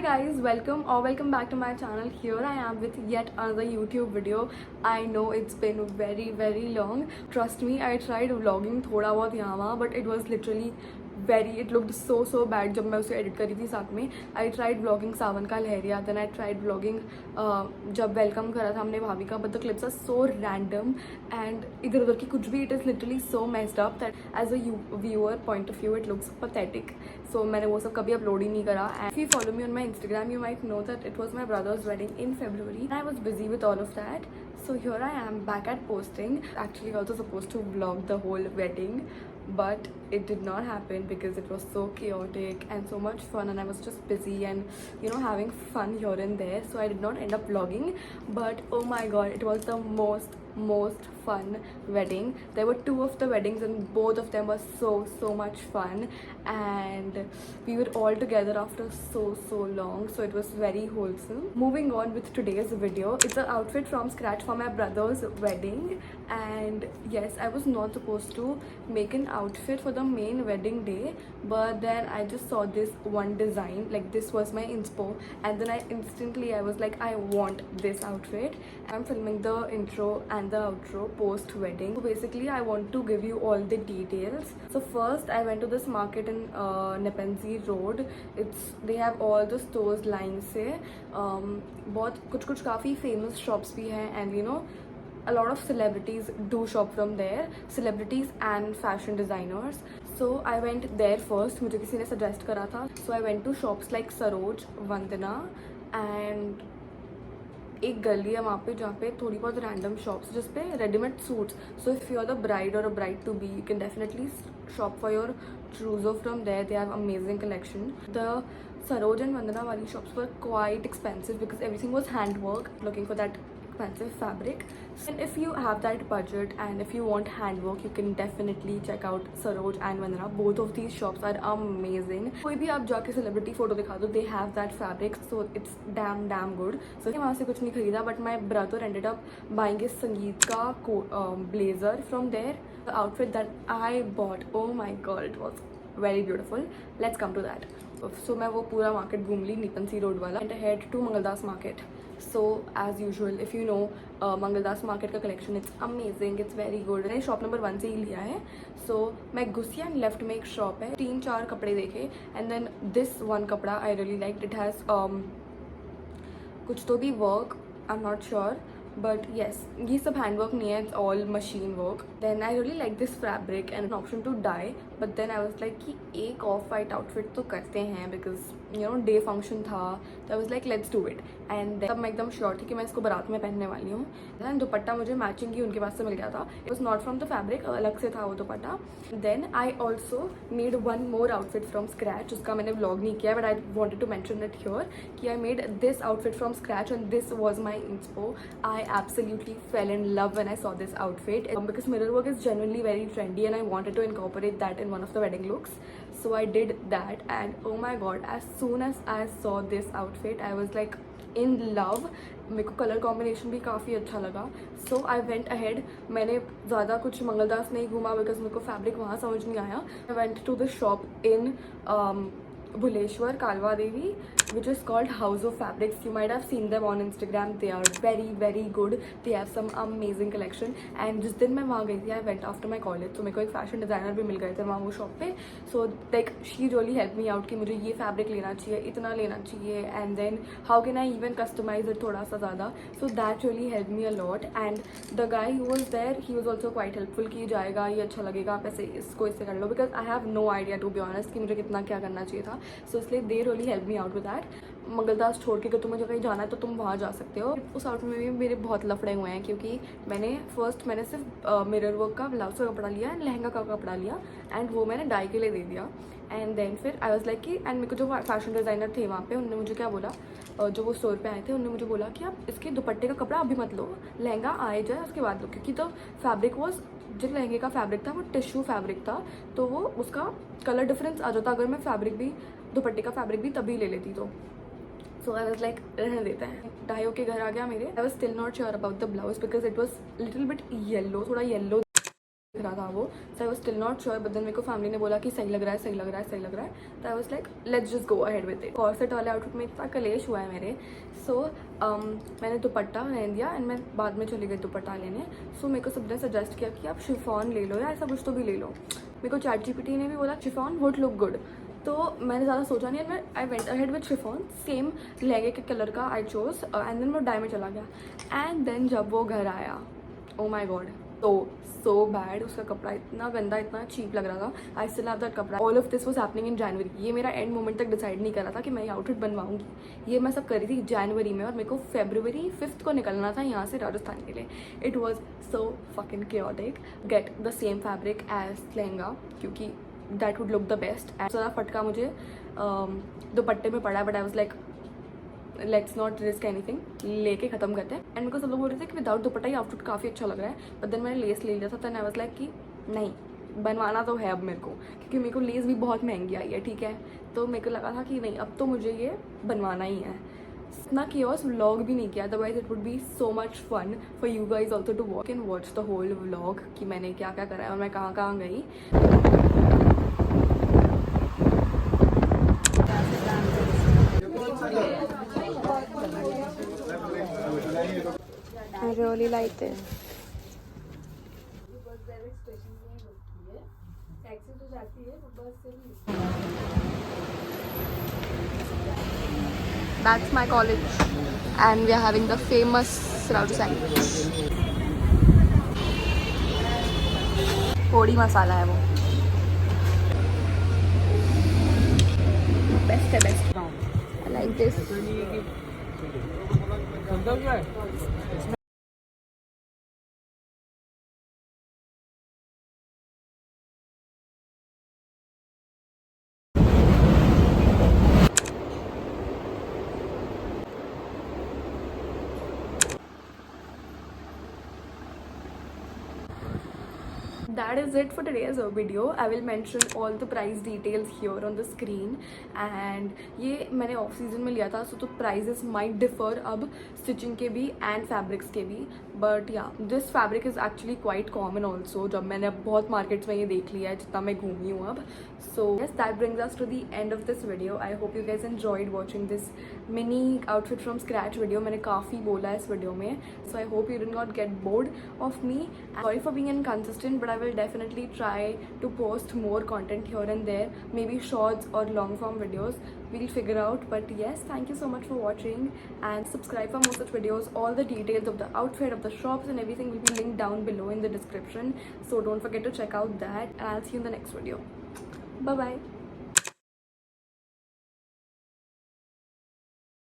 Guys, welcome back to my channel. Here I am with yet another YouTube video. I know it's been very long. Trust me, I tried vlogging थोड़ा बहुत यहाँ वहाँ, but it was literally it looked so bad जब मैं उसे edit करी थी साथ में. I tried vlogging सावन का लहरिया, then I tried vlogging जब welcome करा था हमने भाभी का, but the clips are so random and इधर उधर की कुछ भी, it is literally so messed up that as a viewer point of view it looks pathetic. So मैंने वो सब कभी upload ही नहीं करा. And if you follow me on my Instagram, you might know that it was my brother's wedding in February and I was busy with all of that. So here I am back at posting. Actually also supposed to vlog the whole wedding, but it did not happen because it was so chaotic and so much fun and I was just busy and having fun here and there, so I did not end up vlogging. But oh my god, it was the most fun wedding. There were two of the weddings and both of them were so much fun, and we were all together after so long, so it was very wholesome. Moving on with today's video, it's an outfit from scratch for my brother's wedding. And yes, I was not supposed to make an outfit for the main wedding day, but then I just saw this one design, like this was my inspo, and then I was like, I want this outfit. I'm filming the intro and the outro post wedding. So basically I want to give you all the details. So first I went to this market in Nepean Sea Road. They have all the stores line से बहुत कुछ काफ़ी famous shops भी हैं, and a lot of celebrities do shop from there, celebrities and fashion designers. So I went there first, मुझे किसी ने suggest करा था. So I went to shops like Saroj, Vandana, and एक गली है वहाँ पे जहाँ पे थोड़ी बहुत रैंडम शॉप्स जिस पे readymade suits. So if you are the bride और a bride to be, you can definitely shop for your trousseau from there. They have amazing collection. The Saroj and Vandana wali shops were quite expensive because everything was handwork. Looking for that expensive fabric. And if you have that budget and if you want handwork, you can definitely check out Saroj and Vandana. Both of these shops are amazing. कोई भी आप जाके celebrity photo दिखा दो, they have that fabric, so it's damn good. So वहाँ से कुछ नहीं खरीदा, but my brother ended up buying a संगीत का blazer from there. The outfit that I bought, oh my god, it was very beautiful. Let's come to that. So मैं वो पूरा market घूम ली, Nepean Sea Road वाला, and I head to Mangaldas Market. So as usual, if you know Mangaldas Market का collection, it's amazing, it's very good. मैंने shop number 1 से ही लिया है. So मैं घुसी and left में एक shop है, 3-4 कपड़े देखे, and then this one कपड़ा I really liked. It has कुछ तो भी work, I'm not sure, but yes, ये सब handwork नहीं है, it's all machine work. Then I really like this fabric and an option to dye, but then I was like कि एक off white outfit तो करते हैं because day function था, तो I was like let's do it. And तब मैं एकदम श्योर थी कि मैं इसको बारात में पहनने वाली हूँ. Then दुपट्टा मुझे मैचिंग ही उनके पास से मिल गया था. It was not from the fabric, अलग से था वो दुपट्टा. Then I also made one more outfit from scratch, उसका मैंने vlog नहीं किया, but I wanted to mention it here कि I made this outfit from scratch and this was my inspo. I absolutely fell in love when I saw this outfit because mirror work is genuinely very trendy and I wanted to incorporate that in one of the wedding looks. So I did that, and oh my god, as soon as I saw this outfit I was like in love. मेरे को colour combination भी काफ़ी अच्छा लगा. सो I went ahead. मैंने ज़्यादा कुछ मंगलदास नहीं घूमा बिकॉज मेरे को फैब्रिक वहाँ समझ नहीं आया. I went to the shop in Bhuleshwar, Kalwa Devi, which is called House of Fabrics. You might have seen them on Instagram. They are very good. They have some amazing collection. And जिस दिन मैं वहाँ गई थी, I went after my college. So मेरे को एक fashion designer भी मिल गए थे वहाँ वो shop पे. So like she really helped me out कि मुझे ये fabric लेना चाहिए, इतना लेना चाहिए, and then how can I even customize it थोड़ा सा ज़्यादा. So that really helped me a lot. And the guy who was there, he was also quite helpful कि जाएगा, ये अच्छा लगेगा, आप ऐसे इसको इससे कर लो, because I have no idea to be honest कि मुझे कितना क्या करना चाहिए था. सो इसलिए they really help me out with that. Mangaldas छोड़ के अगर तुम्हें कहीं जाना है तो तुम वहाँ जा सकते हो. उस आउटफिट में भी मेरे बहुत लफड़े हुए हैं क्योंकि मैंने सिर्फ मिरर वर्क का ब्लाउज का कपड़ा लिया एंड लहंगा का कपड़ा लिया एंड वो मैंने डाई के लिए दे दिया. एंड देन फिर आई वाज लाइक कि एंड मेरे को जो फैशन डिज़ाइनर थे वहाँ पे उन्होंने मुझे क्या बोला, जो वो स्टोर पे आए थे उन्होंने मुझे बोला कि आप इसके दुपट्टे का कपड़ा अभी मत लो, लहंगा आए जाए उसके बाद लो, क्योंकि तो फैब्रिक वॉज जो लहंगे का फैब्रिक था वो टिश्यू फैब्रिक था, तो वो उसका कलर डिफरेंस आ जाता अगर मैं फैब्रिक भी दुपट्टे का फैब्रिक भी तभी ले लेती. तो सो आई वाज लाइक रहने देते हैं. ढाई के घर आ गया मेरे. I was still not sure about the blouse because it was little bit yellow, थोड़ा येलो रहा था वो, so I was still not sure, but then मेरे को फैमिली ने बोला कि सही लग रहा है, सही लग रहा है, सही लग रहा है, तो आई was like let's just go ahead with it. Corset वाले आउटफिट में इतना कलेश हुआ है मेरे, सो मैंने दुपट्टा पहन दिया एंड मैं बाद में चली गई दुपट्टा लेने। सो मेरे को सबने सजेस्ट किया कि आप शिफॉन ले लो या ऐसा कुछ तो भी ले लो। मेरे को ChatGPT ने भी बोला शिफॉन वुड लुक गुड, तो मैंने ज़्यादा सोचा नहीं, मैं I went ahead with chiffon, same लहंगे के कलर का आई चोज, एंड देन वो डाई में चला गया। एंड देन जब वो घर आया, ओ माई गॉड, सो बैड, उसका कपड़ा इतना गंदा, इतना चीप लग रहा था। आई स्टिल हैव दैट कपड़ा। All of this was happening in January. ये मेरा एंड मोमेंट तक डिसाइड नहीं करा था कि मैं ये आउटफिट बनवाऊंगी, ये मैं सब करी थी जनवरी में, और मेरे को February 5th को निकलना था यहाँ से राजस्थान के लिए। It was so fucking chaotic। Get the same fabric as lehenga, क्योंकि that would look the best. ज़्यादा फटका मुझे दुपट्टे में पड़ा, but I was like let's not risk anything, लेके खत्म करते हैं। एंड मेरे को सब लोग बोल रहे थे कि विदाउट दुपट्टा ये आउटफिट काफ़ी अच्छा लग रहा है, बट देन मैंने लेस ले लिया था, देन आई वाज लाइक कि नहीं, बनवाना तो है अब मेरे को, क्योंकि मेरे को लेस भी बहुत महंगी आई है, ठीक है। तो मेरे को लगा था कि नहीं, अब तो मुझे ये बनवाना ही है। इतना कियोस व्लॉग भी नहीं किया, otherwise it would be so much fun for you guys also to walk and watch the whole vlog कि मैंने क्या क्या करा है और मैं कहाँ कहाँ गई। I really like it. That's my college, and we are having the famous Raudu sandwich. पोड़ी मसाला है वो, बेस्ट है, best. I like this. That is it for today's video. I will mention all the price details here on the screen. And ये मैंने off season में लिया था, so तो prices might differ अब stitching के भी and fabrics के भी, but yeah, this fabric is actually quite common also, जब मैंने अब बहुत markets में ये देख लिया है जितना मैं घूमी हूँ अब। So yes, that brings us to the end of this video. I hope you guys enjoyed watching this mini outfit from scratch video. मैंने काफ़ी बोला है इस वीडियो में, so I hope you did not get bored of me. Sorry for being inconsistent, but I will definitely try to post more content here and there, maybe shorts or long form videos. We'll figure out, but yes, thank you so much for watching and subscribe for more such videos. All the details of the outfit, of the shops and everything will be linked down below in the description, so don't forget to check out that, and I'll see you in the next video. Bye bye.